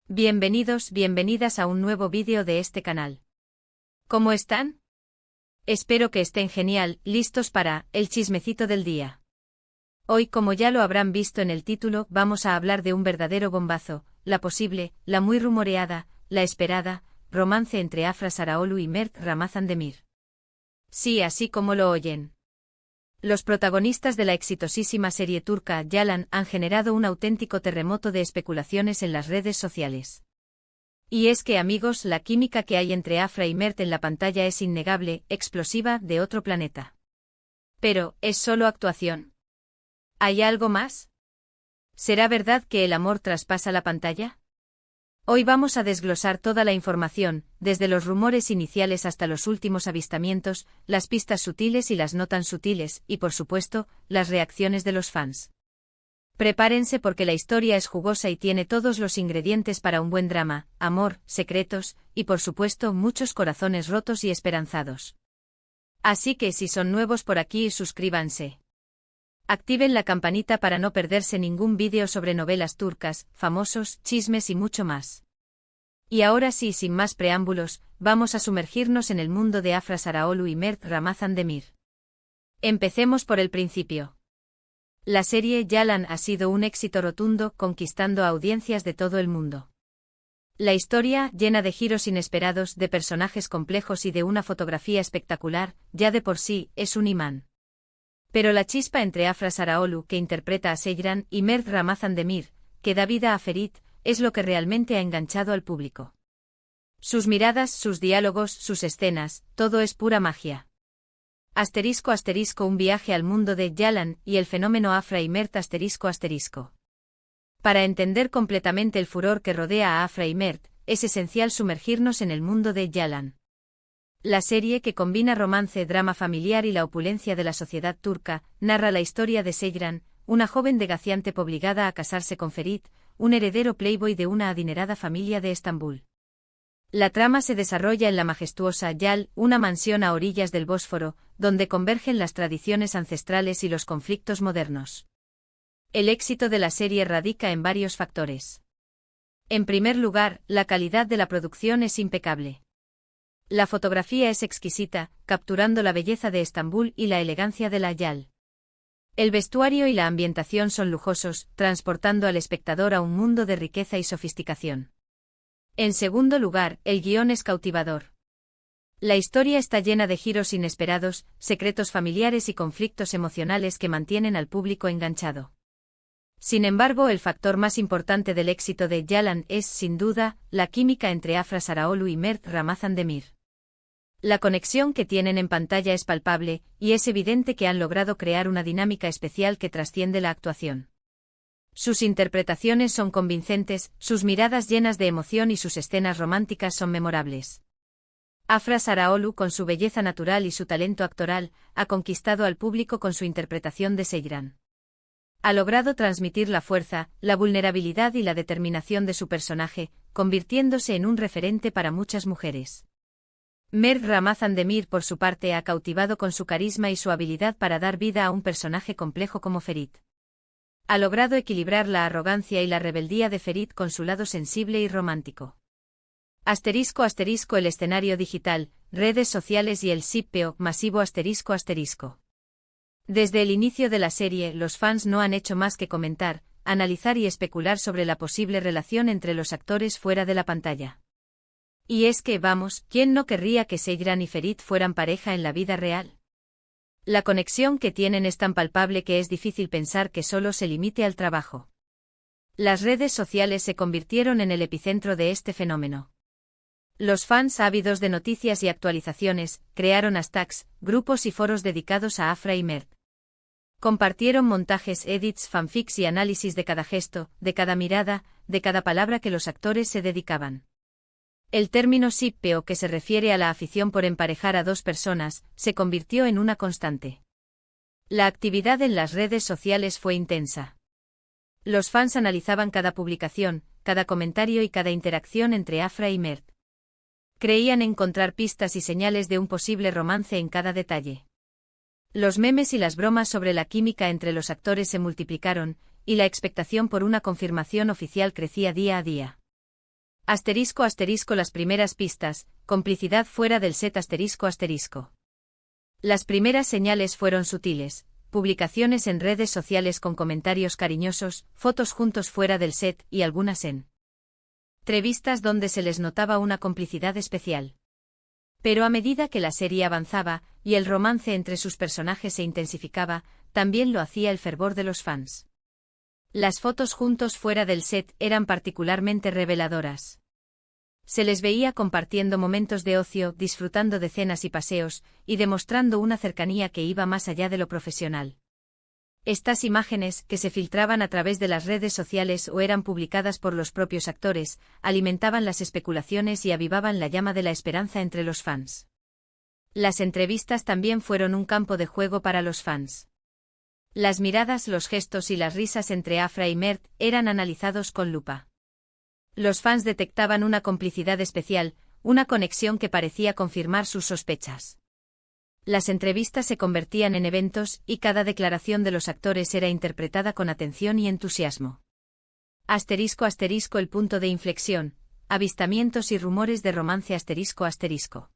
Bienvenidos, bienvenidas a un nuevo vídeo de este canal. ¿Cómo están? Espero que estén genial, listos para el chismecito del día. Hoy, como ya lo habrán visto en el título, vamos a hablar de un verdadero bombazo, la posible, la muy rumoreada, la esperada, romance entre Afra Sarağoğlu y Mert Ramazan Demir. Sí, así como lo oyen. Los protagonistas de la exitosísima serie turca Yalan han generado un auténtico terremoto de especulaciones en las redes sociales. Y es que, amigos, la química que hay entre Afra y Mert en la pantalla es innegable, explosiva, de otro planeta. Pero, ¿es solo actuación? ¿Hay algo más? ¿Será verdad que el amor traspasa la pantalla? Hoy vamos a desglosar toda la información, desde los rumores iniciales hasta los últimos avistamientos, las pistas sutiles y las no tan sutiles, y por supuesto, las reacciones de los fans. Prepárense porque la historia es jugosa y tiene todos los ingredientes para un buen drama, amor, secretos, y por supuesto muchos corazones rotos y esperanzados. Así que si son nuevos por aquí, suscríbanse. Activen la campanita para no perderse ningún vídeo sobre novelas turcas, famosos, chismes y mucho más. Y ahora sí, sin más preámbulos, vamos a sumergirnos en el mundo de Afra Sarağoğlu y Mert Ramazan Demir. Empecemos por el principio. La serie Yalan ha sido un éxito rotundo, conquistando a audiencias de todo el mundo. La historia, llena de giros inesperados, de personajes complejos y de una fotografía espectacular, ya de por sí, es un imán. Pero la chispa entre Afra Sarağoğlu, que interpreta a Seyran, y Mert Ramazan Demir, que da vida a Ferit, es lo que realmente ha enganchado al público. Sus miradas, sus diálogos, sus escenas, todo es pura magia. Asterisco asterisco un viaje al mundo de Yalan y el fenómeno Afra y Mert asterisco asterisco. Para entender completamente el furor que rodea a Afra y Mert, es esencial sumergirnos en el mundo de Yalan. La serie, que combina romance, drama familiar y la opulencia de la sociedad turca, narra la historia de Seyran, una joven negaciante obligada a casarse con Ferit, un heredero playboy de una adinerada familia de Estambul. La trama se desarrolla en la majestuosa Yal, una mansión a orillas del Bósforo, donde convergen las tradiciones ancestrales y los conflictos modernos. El éxito de la serie radica en varios factores. En primer lugar, la calidad de la producción es impecable. La fotografía es exquisita, capturando la belleza de Estambul y la elegancia de la Yal. El vestuario y la ambientación son lujosos, transportando al espectador a un mundo de riqueza y sofisticación. En segundo lugar, el guión es cautivador. La historia está llena de giros inesperados, secretos familiares y conflictos emocionales que mantienen al público enganchado. Sin embargo, el factor más importante del éxito de Yalan es, sin duda, la química entre Afra Sarağoğlu y Mert Ramazan Demir. La conexión que tienen en pantalla es palpable, y es evidente que han logrado crear una dinámica especial que trasciende la actuación. Sus interpretaciones son convincentes, sus miradas llenas de emoción y sus escenas románticas son memorables. Afra Sarağoğlu, con su belleza natural y su talento actoral, ha conquistado al público con su interpretación de Seyran. Ha logrado transmitir la fuerza, la vulnerabilidad y la determinación de su personaje, convirtiéndose en un referente para muchas mujeres. Mert Ramazan Demir, por su parte, ha cautivado con su carisma y su habilidad para dar vida a un personaje complejo como Ferit. Ha logrado equilibrar la arrogancia y la rebeldía de Ferit con su lado sensible y romántico. Asterisco asterisco el escenario digital, redes sociales y el shipeo masivo asterisco asterisco. Desde el inicio de la serie, los fans no han hecho más que comentar, analizar y especular sobre la posible relación entre los actores fuera de la pantalla. Y es que, vamos, ¿quién no querría que Seyran y Ferit fueran pareja en la vida real? La conexión que tienen es tan palpable que es difícil pensar que solo se limite al trabajo. Las redes sociales se convirtieron en el epicentro de este fenómeno. Los fans, ávidos de noticias y actualizaciones, crearon hashtags, grupos y foros dedicados a Afra y Mert. Compartieron montajes, edits, fanfics y análisis de cada gesto, de cada mirada, de cada palabra que los actores se dedicaban. El término shipeo, que se refiere a la afición por emparejar a dos personas, se convirtió en una constante. La actividad en las redes sociales fue intensa. Los fans analizaban cada publicación, cada comentario y cada interacción entre Afra y Mert. Creían encontrar pistas y señales de un posible romance en cada detalle. Los memes y las bromas sobre la química entre los actores se multiplicaron, y la expectación por una confirmación oficial crecía día a día. Asterisco asterisco las primeras pistas, complicidad fuera del set asterisco asterisco. Las primeras señales fueron sutiles, publicaciones en redes sociales con comentarios cariñosos, fotos juntos fuera del set y algunas en entrevistas donde se les notaba una complicidad especial. Pero a medida que la serie avanzaba y el romance entre sus personajes se intensificaba, también lo hacía el fervor de los fans. Las fotos juntos fuera del set eran particularmente reveladoras. Se les veía compartiendo momentos de ocio, disfrutando de cenas y paseos, y demostrando una cercanía que iba más allá de lo profesional. Estas imágenes, que se filtraban a través de las redes sociales o eran publicadas por los propios actores, alimentaban las especulaciones y avivaban la llama de la esperanza entre los fans. Las entrevistas también fueron un campo de juego para los fans. Las miradas, los gestos y las risas entre Afra y Mert eran analizados con lupa. Los fans detectaban una complicidad especial, una conexión que parecía confirmar sus sospechas. Las entrevistas se convertían en eventos y cada declaración de los actores era interpretada con atención y entusiasmo. Asterisco asterisco el punto de inflexión, avistamientos y rumores de romance asterisco asterisco.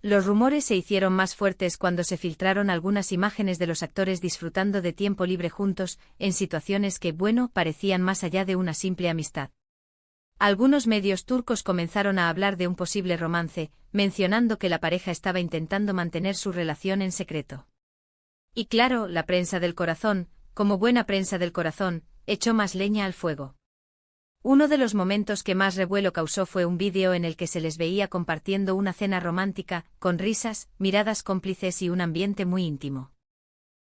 Los rumores se hicieron más fuertes cuando se filtraron algunas imágenes de los actores disfrutando de tiempo libre juntos, en situaciones que, parecían más allá de una simple amistad. Algunos medios turcos comenzaron a hablar de un posible romance, mencionando que la pareja estaba intentando mantener su relación en secreto. Y claro, la prensa del corazón, como buena prensa del corazón, echó más leña al fuego. Uno de los momentos que más revuelo causó fue un vídeo en el que se les veía compartiendo una cena romántica, con risas, miradas cómplices y un ambiente muy íntimo.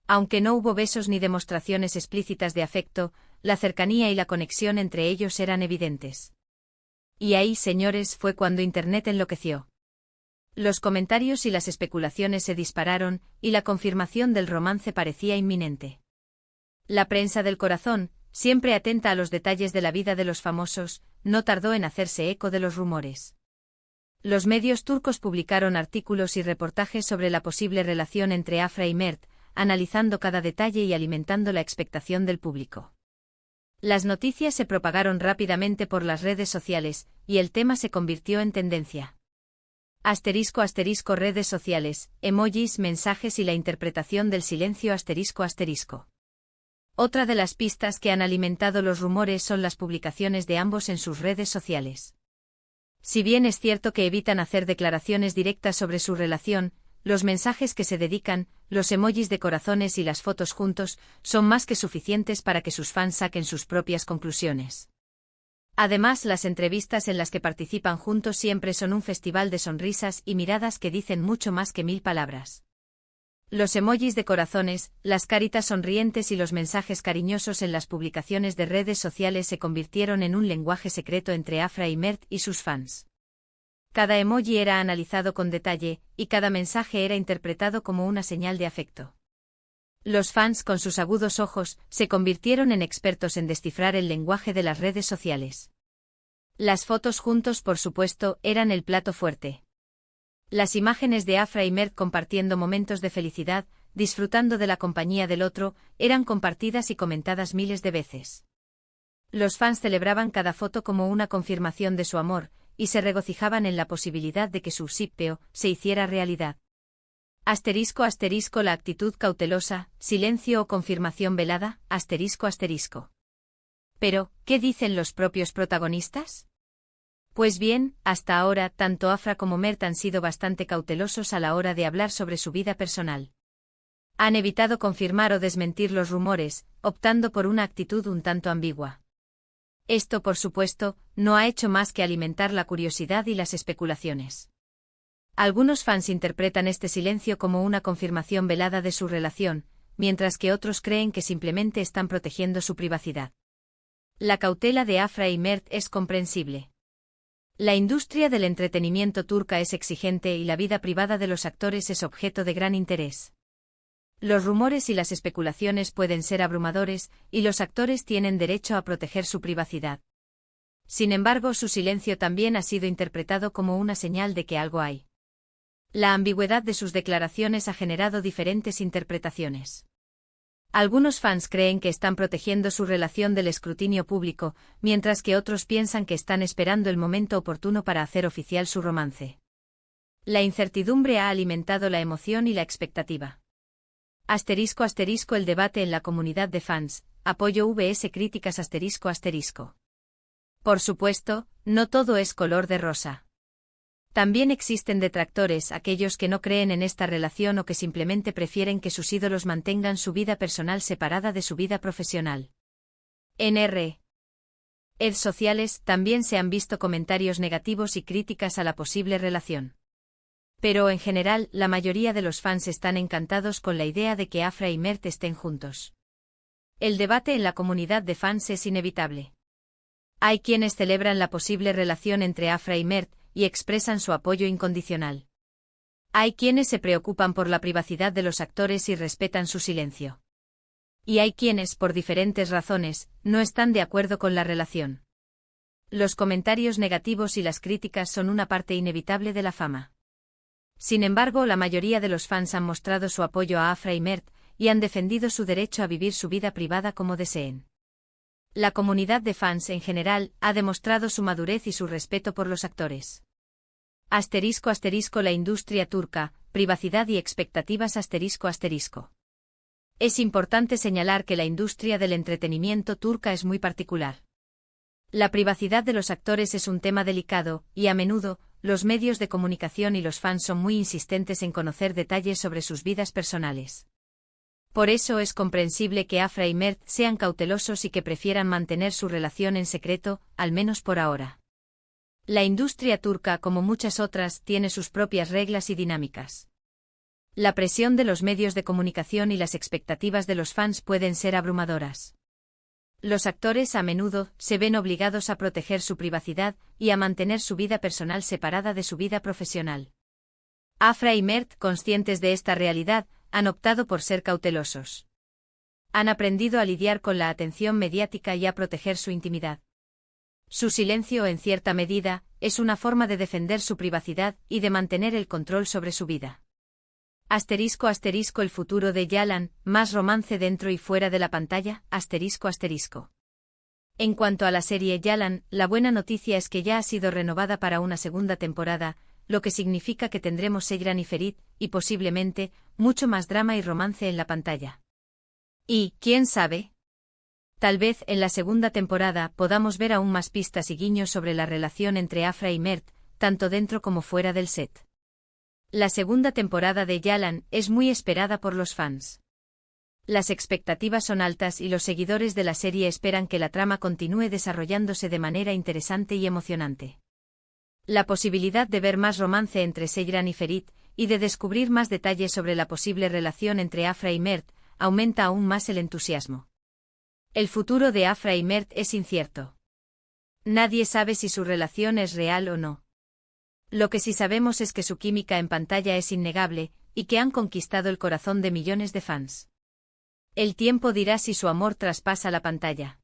Aunque no hubo besos ni demostraciones explícitas de afecto, la cercanía y la conexión entre ellos eran evidentes. Y ahí, señores, fue cuando Internet enloqueció. Los comentarios y las especulaciones se dispararon, y la confirmación del romance parecía inminente. La prensa del corazón, siempre atenta a los detalles de la vida de los famosos, no tardó en hacerse eco de los rumores. Los medios turcos publicaron artículos y reportajes sobre la posible relación entre Afra y Mert, analizando cada detalle y alimentando la expectación del público. Las noticias se propagaron rápidamente por las redes sociales, y el tema se convirtió en tendencia. Asterisco asterisco redes sociales, emojis, mensajes y la interpretación del silencio asterisco asterisco. Otra de las pistas que han alimentado los rumores son las publicaciones de ambos en sus redes sociales. Si bien es cierto que evitan hacer declaraciones directas sobre su relación, los mensajes que se dedican, los emojis de corazones y las fotos juntos, son más que suficientes para que sus fans saquen sus propias conclusiones. Además, las entrevistas en las que participan juntos siempre son un festival de sonrisas y miradas que dicen mucho más que 1000 palabras. Los emojis de corazones, las caritas sonrientes y los mensajes cariñosos en las publicaciones de redes sociales se convirtieron en un lenguaje secreto entre Afra y Mert y sus fans. Cada emoji era analizado con detalle, y cada mensaje era interpretado como una señal de afecto. Los fans, con sus agudos ojos, se convirtieron en expertos en descifrar el lenguaje de las redes sociales. Las fotos juntos, por supuesto, eran el plato fuerte. Las imágenes de Afra y Mert compartiendo momentos de felicidad, disfrutando de la compañía del otro, eran compartidas y comentadas miles de veces. Los fans celebraban cada foto como una confirmación de su amor, y se regocijaban en la posibilidad de que su shippeo se hiciera realidad. Asterisco asterisco la actitud cautelosa, silencio o confirmación velada, asterisco asterisco. Pero, ¿qué dicen los propios protagonistas? Pues bien, hasta ahora, tanto Afra como Mert han sido bastante cautelosos a la hora de hablar sobre su vida personal. Han evitado confirmar o desmentir los rumores, optando por una actitud un tanto ambigua. Esto, por supuesto, no ha hecho más que alimentar la curiosidad y las especulaciones. Algunos fans interpretan este silencio como una confirmación velada de su relación, mientras que otros creen que simplemente están protegiendo su privacidad. La cautela de Afra y Mert es comprensible. La industria del entretenimiento turca es exigente y la vida privada de los actores es objeto de gran interés. Los rumores y las especulaciones pueden ser abrumadores, y los actores tienen derecho a proteger su privacidad. Sin embargo, su silencio también ha sido interpretado como una señal de que algo hay. La ambigüedad de sus declaraciones ha generado diferentes interpretaciones. Algunos fans creen que están protegiendo su relación del escrutinio público, mientras que otros piensan que están esperando el momento oportuno para hacer oficial su romance. La incertidumbre ha alimentado la emoción y la expectativa. *** El debate en la comunidad de fans, apoyo vs críticas ***. Por supuesto, no todo es color de rosa. También existen detractores, aquellos que no creen en esta relación o que simplemente prefieren que sus ídolos mantengan su vida personal separada de su vida profesional. En redes sociales también se han visto comentarios negativos y críticas a la posible relación. Pero en general, la mayoría de los fans están encantados con la idea de que Afra y Mert estén juntos. El debate en la comunidad de fans es inevitable. Hay quienes celebran la posible relación entre Afra y Mert y expresan su apoyo incondicional. Hay quienes se preocupan por la privacidad de los actores y respetan su silencio. Y hay quienes, por diferentes razones, no están de acuerdo con la relación. Los comentarios negativos y las críticas son una parte inevitable de la fama. Sin embargo, la mayoría de los fans han mostrado su apoyo a Afra y Mert y han defendido su derecho a vivir su vida privada como deseen. La comunidad de fans en general ha demostrado su madurez y su respeto por los actores. *** La industria turca, privacidad y expectativas ***. Es importante señalar que la industria del entretenimiento turca es muy particular. La privacidad de los actores es un tema delicado, y a menudo, los medios de comunicación y los fans son muy insistentes en conocer detalles sobre sus vidas personales. Por eso es comprensible que Afra y Mert sean cautelosos y que prefieran mantener su relación en secreto, al menos por ahora. La industria turca, como muchas otras, tiene sus propias reglas y dinámicas. La presión de los medios de comunicación y las expectativas de los fans pueden ser abrumadoras. Los actores a menudo se ven obligados a proteger su privacidad y a mantener su vida personal separada de su vida profesional. Afra y Mert, conscientes de esta realidad, han optado por ser cautelosos. Han aprendido a lidiar con la atención mediática y a proteger su intimidad. Su silencio, en cierta medida, es una forma de defender su privacidad y de mantener el control sobre su vida. *** El futuro de Yalan, más romance dentro y fuera de la pantalla, ***. En cuanto a la serie Yalan, la buena noticia es que ya ha sido renovada para una segunda temporada, lo que significa que tendremos Seyran y Ferit, y posiblemente, mucho más drama y romance en la pantalla. Y, ¿quién sabe? Tal vez en la segunda temporada podamos ver aún más pistas y guiños sobre la relación entre Afra y Mert, tanto dentro como fuera del set. La segunda temporada de Yalan es muy esperada por los fans. Las expectativas son altas y los seguidores de la serie esperan que la trama continúe desarrollándose de manera interesante y emocionante. La posibilidad de ver más romance entre Seyran y Ferit, y de descubrir más detalles sobre la posible relación entre Afra y Mert, aumenta aún más el entusiasmo. El futuro de Afra y Mert es incierto. Nadie sabe si su relación es real o no. Lo que sí sabemos es que su química en pantalla es innegable, y que han conquistado el corazón de millones de fans. El tiempo dirá si su amor traspasa la pantalla.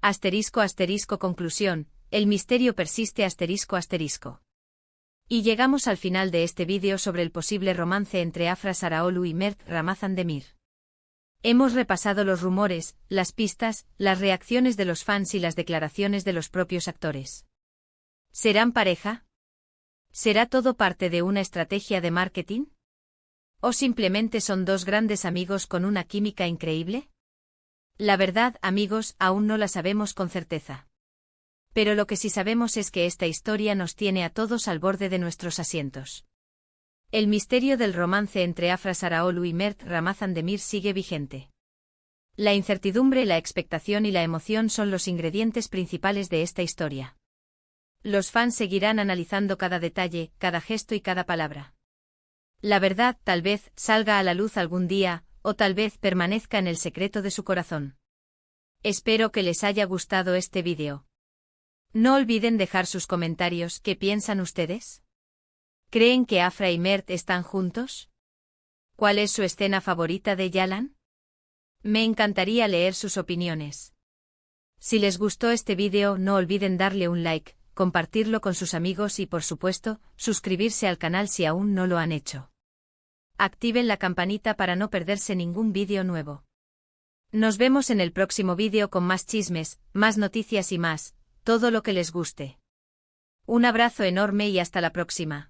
***. Conclusión, el misterio persiste ***. Y llegamos al final de este vídeo sobre el posible romance entre Afra Sarıoğlu y Mert Ramazan Demir. Hemos repasado los rumores, las pistas, las reacciones de los fans y las declaraciones de los propios actores. ¿Serán pareja? ¿Será todo parte de una estrategia de marketing? ¿O simplemente son dos grandes amigos con una química increíble? La verdad, amigos, aún no la sabemos con certeza. Pero lo que sí sabemos es que esta historia nos tiene a todos al borde de nuestros asientos. El misterio del romance entre Afra Sarıoğlu y Mert Ramazan Demir sigue vigente. La incertidumbre, la expectación y la emoción son los ingredientes principales de esta historia. Los fans seguirán analizando cada detalle, cada gesto y cada palabra. La verdad tal vez salga a la luz algún día, o tal vez permanezca en el secreto de su corazón. Espero que les haya gustado este vídeo. No olviden dejar sus comentarios. ¿Qué piensan ustedes? ¿Creen que Afra y Mert están juntos? ¿Cuál es su escena favorita de Yalan? Me encantaría leer sus opiniones. Si les gustó este vídeo, no olviden darle un like, compartirlo con sus amigos y, por supuesto, suscribirse al canal si aún no lo han hecho. Activen la campanita para no perderse ningún vídeo nuevo. Nos vemos en el próximo vídeo con más chismes, más noticias y más, todo lo que les guste. Un abrazo enorme y hasta la próxima.